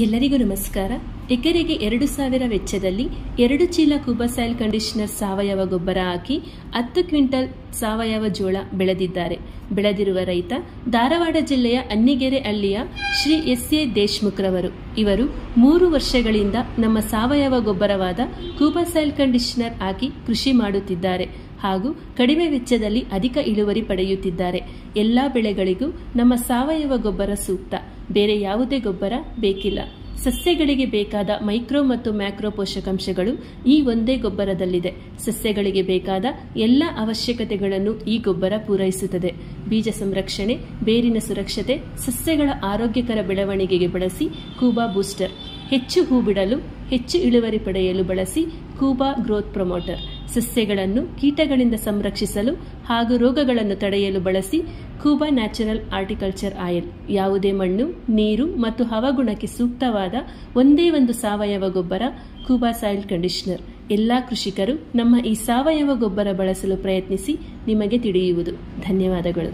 ಎಲ್ಲರಿಗೂ ನಮಸ್ಕಾರ. ಎಕರೆಗೆ 2000 ವೆಚ್ಚದಲ್ಲಿ 2 ಚೀಲ ಕೂಬಾ ಸಾಯಿಲ್ ಕಂಡೀಷನರ್ ಸಾವಯವ ಗೊಬ್ಬರ ಹಾಕಿ 10 ಕ್ವಿಂಟಲ್ ಸಾವಯವ ಜೋಳ ಬೆಳೆದಿದ್ದಾರೆ. ಬೆಳೆದಿರುವ ರೈತ ಧಾರವಾಡ ಜಿಲ್ಲೆಯ ಅನ್ನಿಗೆರೆ ಹಳ್ಳಿಯ ಶ್ರೀ ಎಸ್.ಎ. ದೇಶಮುಖ್ರವರು. ಇವರು 3 ವರ್ಷಗಳಿಂದ ನಮ್ಮ ಸಾವಯವ ಗೊಬ್ಬರವಾದ ಕೂಬಾ ಸಾಯಿಲ್ ಕಂಡೀಷನರ್ ಹಾಕಿ ಕೃಷಿ ಮಾಡುತ್ತಿದ್ದಾರೆ ಹಾಗೂ ಕಡಿಮೆ ವೆಚ್ಚದಲ್ಲಿ ಅಧಿಕ ಇಳುವರಿ ಪಡೆಯುತ್ತಿದ್ದಾರೆ. ಎಲ್ಲ ಬೆಳೆಗಳಿಗೂ ನಮ್ಮ ಸಾವಯವ ಗೊಬ್ಬರ ಸೂಕ್ತ. ಬೇರೆ ಯಾವುದೇ ಗೊಬ್ಬರ ಬೇಕಿಲ್ಲ. ಸಸ್ಯಗಳಿಗೆ ಬೇಕಾದ ಮೈಕ್ರೋ ಮತ್ತು ಮ್ಯಾಕ್ರೋ ಪೋಷಕಾಂಶಗಳು ಈ ಒಂದೇ ಗೊಬ್ಬರದಲ್ಲಿದೆ. ಸಸ್ಯಗಳಿಗೆ ಬೇಕಾದ ಎಲ್ಲ ಅವಶ್ಯಕತೆಗಳನ್ನು ಈ ಗೊಬ್ಬರ ಪೂರೈಸುತ್ತದೆ. ಬೀಜ ಸಂರಕ್ಷಣೆ, ಬೇರಿನ ಸುರಕ್ಷತೆ, ಸಸ್ಯಗಳ ಆರೋಗ್ಯಕರ ಬೆಳವಣಿಗೆಗೆ ಬಳಸಿ ಕೂಬಾ ಬೂಸ್ಟರ್. ಹೆಚ್ಚು ಹೂ ಬಿಡಲು, ಹೆಚ್ಚು ಇಳುವರಿ ಪಡೆಯಲು ಬಳಸಿ ಕೂಬಾ ಗ್ರೋತ್ ಪ್ರಮೋಟರ್. ಸಸ್ಯಗಳನ್ನು ಕೀಟಗಳಿಂದ ಸಂರಕ್ಷಿಸಲು ಹಾಗೂ ರೋಗಗಳನ್ನು ತಡೆಯಲು ಬಳಸಿ ಕೂಬಾ ನ್ಯಾಚುರಲ್ ಹಾರ್ಟಿಕಲ್ಚರ್ ಆಯಿಲ್. ಯಾವುದೇ ಮಣ್ಣು, ನೀರು ಮತ್ತು ಹವಾಗುಣಕ್ಕೆ ಸೂಕ್ತವಾದ ಒಂದೇ ಒಂದು ಸಾವಯವ ಗೊಬ್ಬರ ಕೂಬಾ ಸಾಯಿಲ್ ಕಂಡೀಷನರ್. ಎಲ್ಲಾ ಕೃಷಿಕರು ನಮ್ಮ ಈ ಸಾವಯವ ಗೊಬ್ಬರ ಬಳಸಲು ಪ್ರಯತ್ನಿಸಿ, ನಿಮಗೆ ತಿಳಿಯುವುದು. ಧನ್ಯವಾದಗಳು.